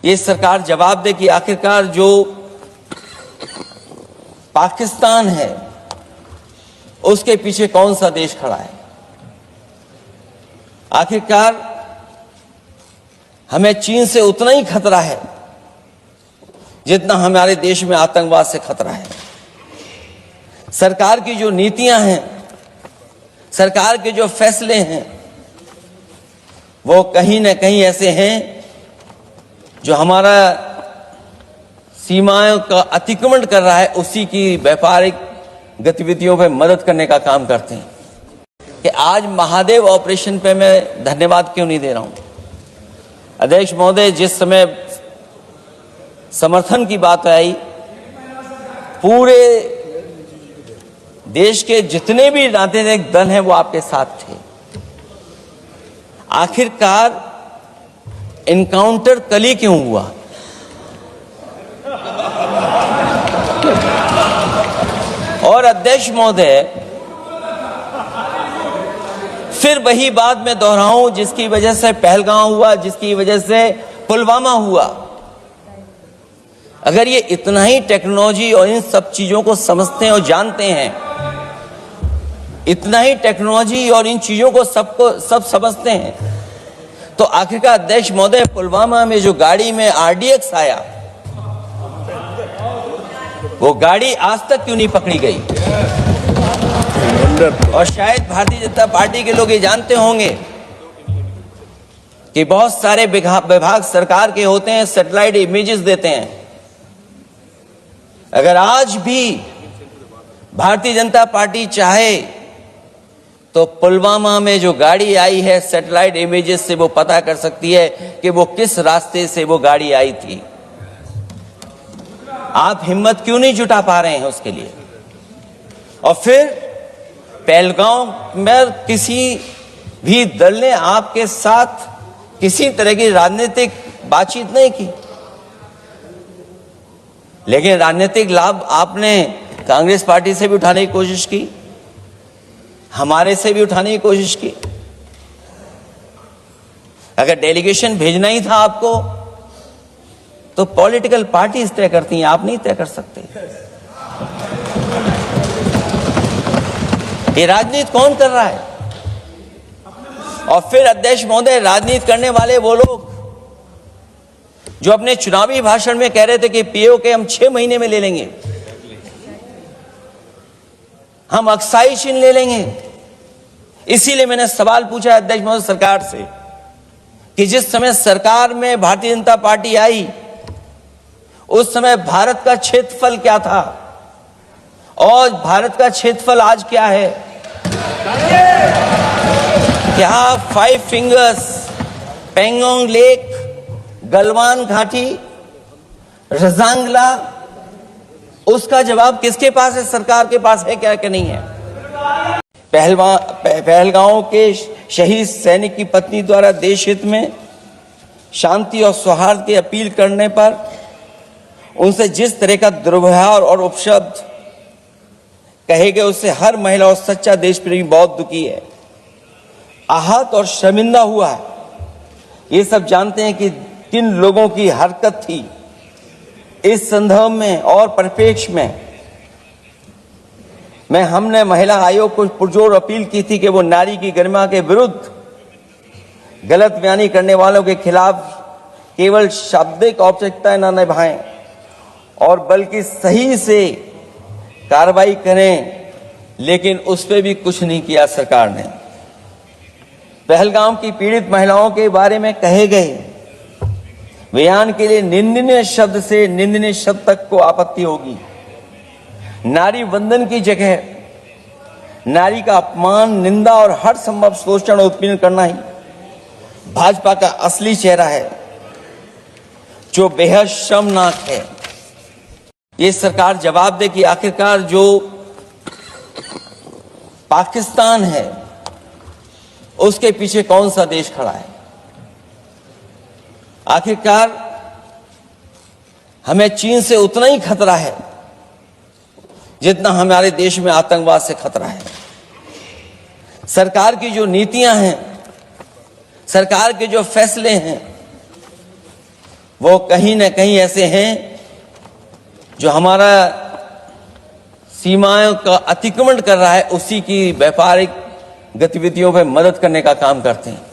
ये सरकार जवाब दे कि आखिरकार जो पाकिस्तान है उसके पीछे कौन सा देश खड़ा है। आखिरकार हमें चीन से उतना ही खतरा है जितना हमारे देश में आतंकवाद से खतरा है। सरकार की जो नीतियां हैं, सरकार के जो फैसले हैं, वो कहीं न कहीं ऐसे हैं जो हमारा सीमाओं का अतिक्रमण कर रहा है, उसी की व्यापारिक गतिविधियों पे मदद करने का काम करते हैं। कि आज महादेव ऑपरेशन पे मैं धन्यवाद क्यों नहीं दे रहा हूं। अध्यक्ष महोदय, जिस समय समर्थन की बात आई, पूरे देश के जितने भी राजनीतिक दल हैं वो आपके साथ थे। आखिरकार इनकाउंटर कल ही क्यों हुआ? और अध्यक्ष महोदय, फिर वही बात मैं दोहराऊं जिसकी वजह से पहलगांव हुआ, जिसकी वजह से पुलवामा हुआ। अगर ये इतना ही टेक्नोलॉजी और इन सब चीजों को समझते हैं और जानते हैं, इतना ही टेक्नोलॉजी और इन चीजों को सब समझते हैं, तो आखिरकार अध्यक्ष महोदय, पुलवामा में जो गाड़ी में RDX आया, वो गाड़ी आज तक क्यों नहीं पकड़ी गई? और शायद भारतीय जनता पार्टी के लोग ये जानते होंगे कि बहुत सारे विभाग सरकार के होते हैं, सैटेलाइट इमेजेस देते हैं। अगर आज भी भारतीय जनता पार्टी चाहे तो पुलवामा में जो गाड़ी आई है, सैटेलाइट इमेजेस से वो पता कर सकती है कि वो किस रास्ते से वो गाड़ी आई थी। आप हिम्मत क्यों नहीं जुटा पा रहे हैं उसके लिए? और फिर पहलगांव में किसी भी दल ने आपके साथ किसी तरह की राजनीतिक बातचीत नहीं की, लेकिन राजनीतिक लाभ आपने कांग्रेस पार्टी से भी उठाने की कोशिश की, हमारे से भी उठाने की कोशिश की। अगर डेलीगेशन भेजना ही था आपको तो पॉलिटिकल पार्टीज तय करती हैं, आप नहीं तय कर सकते। ये राजनीति कौन कर रहा है? और फिर अध्यक्ष महोदय, राजनीति करने वाले वो लोग जो अपने चुनावी भाषण में कह रहे थे कि POK हम 6 महीने में ले लेंगे, हम अक्साई चीन ले लेंगे। इसीलिए मैंने सवाल पूछा अध्यक्ष महोदय सरकार से कि जिस समय सरकार में भारतीय जनता पार्टी आई, उस समय भारत का क्षेत्रफल क्या था और भारत का क्षेत्रफल आज क्या है? क्या 5 फिंगर्स, पेंगोंग लेक, गलवान घाटी, रजांगला, उसका जवाब किसके पास है? सरकार के पास है क्या कि नहीं है? पहलगांव के शहीद सैनिक की पत्नी द्वारा देश हित में शांति और सौहार्द की अपील करने पर उनसे जिस तरह का दुर्व्यवहार और उपशब्द कहे गए, उससे हर महिला और सच्चा देश प्रेमी बहुत दुखी है, आहत और शर्मिंदा हुआ है। ये सब जानते हैं कि किन लोगों की हरकत थी। इस संदर्भ में और परिप्रेक्ष्य में हमने महिला आयोग को पुरजोर अपील की थी कि वो नारी की गरिमा के विरुद्ध गलत बयानी करने वालों के खिलाफ केवल शाब्दिक औपचारिकताएं न निभाएं और बल्कि सही से कार्रवाई करें, लेकिन उस पर भी कुछ नहीं किया सरकार ने। पहलगाम की पीड़ित महिलाओं के बारे में कहे गए बयान के लिए निंदनीय शब्द से निंदनीय शब्द तक को आपत्ति होगी। नारी वंदन की जगह नारी का अपमान, निंदा और हर संभव शोषण और उत्पीड़न करना ही भाजपा का असली चेहरा है, जो बेहद शर्मनाक है। ये सरकार जवाब दे कि आखिरकार जो पाकिस्तान है उसके पीछे कौन सा देश खड़ा है। आखिरकार हमें चीन से उतना ही खतरा है जितना हमारे देश में आतंकवाद से खतरा है। सरकार की जो नीतियां हैं, सरकार के जो फैसले हैं, वो कहीं न कहीं ऐसे हैं जो हमारा सीमाओं का अतिक्रमण कर रहा है, उसी की व्यापारिक गतिविधियों में मदद करने का काम करते हैं।